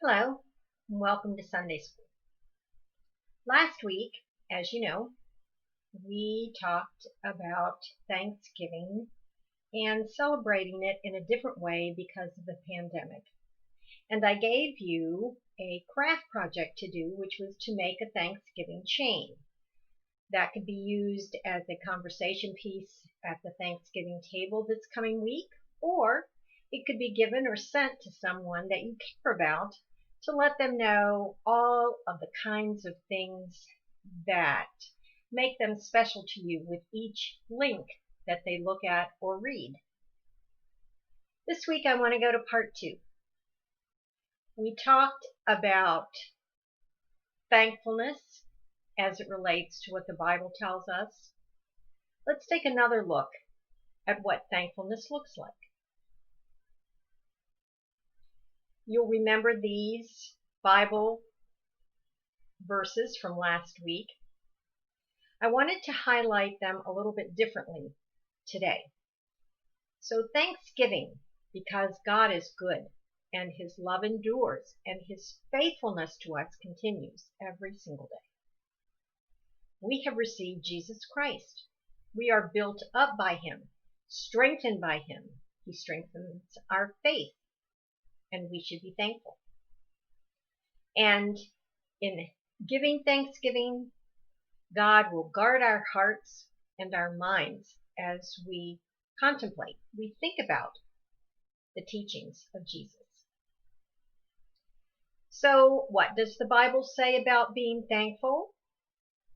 Hello, and welcome to Sunday School. Last week, as you know, we talked about Thanksgiving and celebrating it in a different way because of the pandemic. And I gave you a craft project to do, which was to make a Thanksgiving chain. That could be used as a conversation piece at the Thanksgiving table this coming week, or it could be given or sent to someone that you care about to let them know all of the kinds of things that make them special to you with each link that they look at or read. This week I want to go to part 2. We talked about thankfulness as it relates to what the Bible tells us. Let's take another look at what thankfulness looks like. You'll remember these Bible verses from last week. I wanted to highlight them a little bit differently today. So Thanksgiving, because God is good and His love endures and His faithfulness to us continues every single day. We have received Jesus Christ. We are built up by Him, strengthened by Him. He strengthens our faith. And we should be thankful. And in giving thanksgiving, God will guard our hearts and our minds as we contemplate, we think about the teachings of Jesus. So, what does the Bible say about being thankful?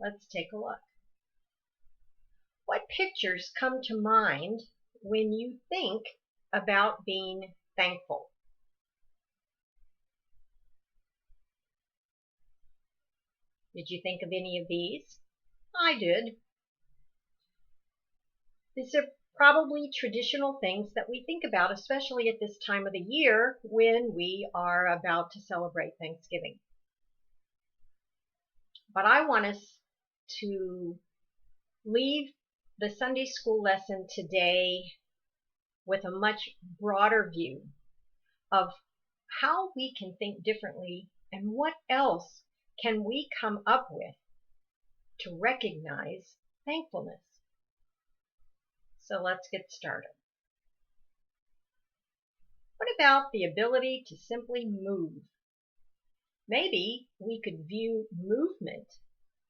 Let's take a look. What pictures come to mind when you think about being thankful? Did you think of any of these? I did. These are probably traditional things that we think about, especially at this time of the year when we are about to celebrate Thanksgiving. But I want us to leave the Sunday school lesson today with a much broader view of how we can think differently and what else can we come up with to recognize thankfulness. So let's get started. What about the ability to simply move? Maybe we could view movement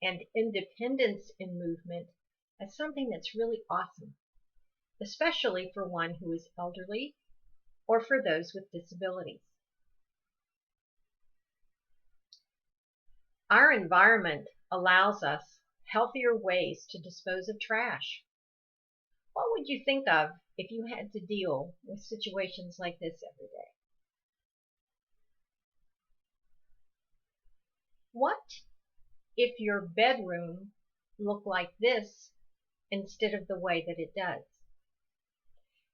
and independence in movement as something that's really awesome, especially for one who is elderly or for those with disabilities. Our environment allows us healthier ways to dispose of trash. What would you think of if you had to deal with situations like this every day? What if your bedroom looked like this instead of the way that it does?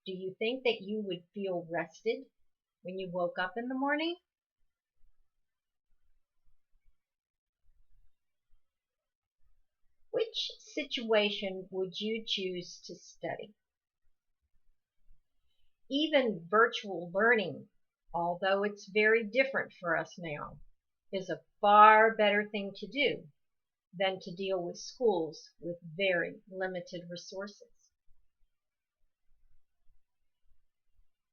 Do you think that you would feel rested when you woke up in the morning? Which situation would you choose to study? Even virtual learning, although it's very different for us now, is a far better thing to do than to deal with schools with very limited resources.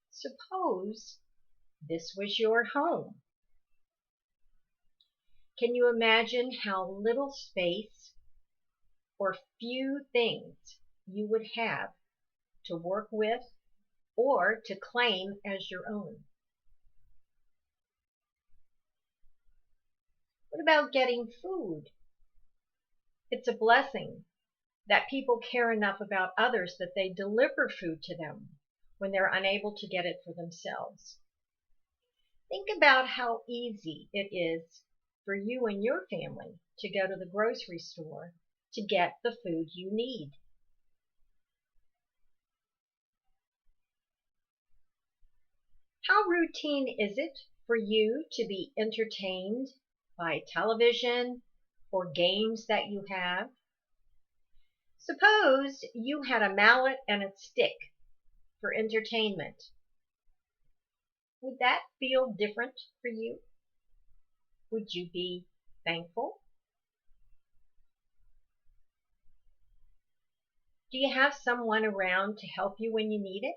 Suppose this was your home. Can you imagine how little space or few things you would have to work with or to claim as your own? What about getting food? It's a blessing that people care enough about others that they deliver food to them when they're unable to get it for themselves. Think about how easy it is for you and your family to go to the grocery store to get the food you need. How routine is it for you to be entertained by television or games that you have? Suppose you had a mallet and a stick for entertainment. Would that feel different for you? Would you be thankful? Do you have someone around to help you when you need it?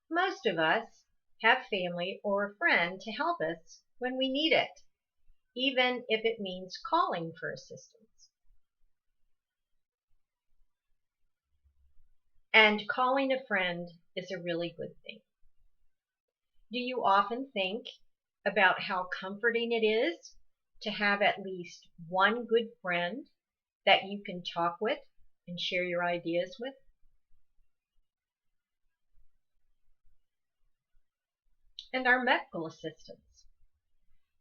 Most of us have family or a friend to help us when we need it, even if it means calling for assistance. And calling a friend is a really good thing. Do you often think about how comforting it is to have at least one good friend that you can talk with and share your ideas with? And our medical assistants,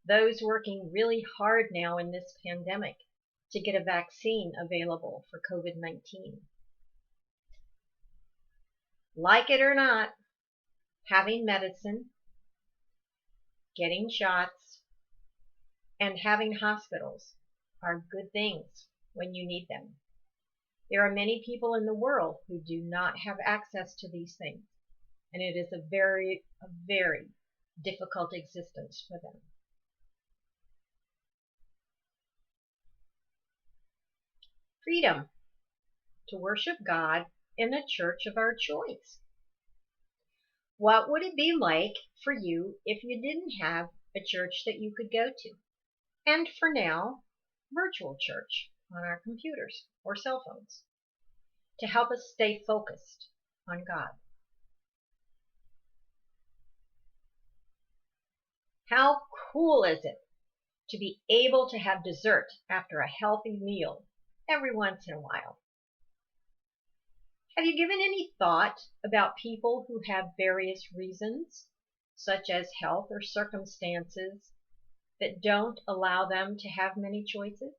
those working really hard now in this pandemic to get a vaccine available for COVID-19. Like it or not, having medicine, getting shots, and having hospitals are good things when you need them. There are many people in the world who do not have access to these things, and it is a very difficult existence for them. Freedom to worship God in a church of our choice. What would it be like for you if you didn't have a church that you could go to? And for now, virtual church on our computers or cell phones to help us stay focused on God. How cool is it to be able to have dessert after a healthy meal every once in a while? Have you given any thought about people who have various reasons, such as health or circumstances, that don't allow them to have many choices?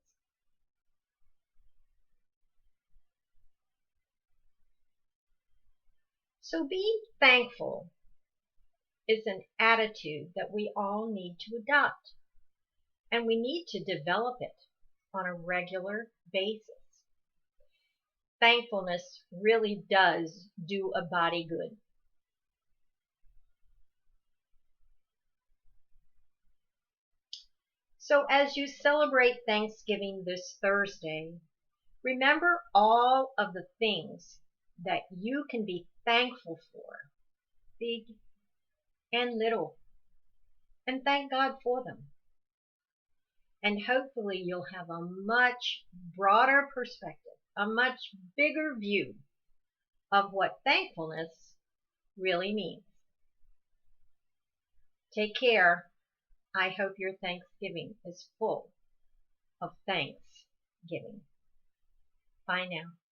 So being thankful is an attitude that we all need to adopt, and we need to develop it on a regular basis. Thankfulness really does do a body good. So as you celebrate Thanksgiving this Thursday, remember all of the things that you can be thankful for, big and little, and thank God for them. And hopefully you'll have a much broader perspective, a much bigger view of what thankfulness really means. Take care. I hope your Thanksgiving is full of thanksgiving. Bye now.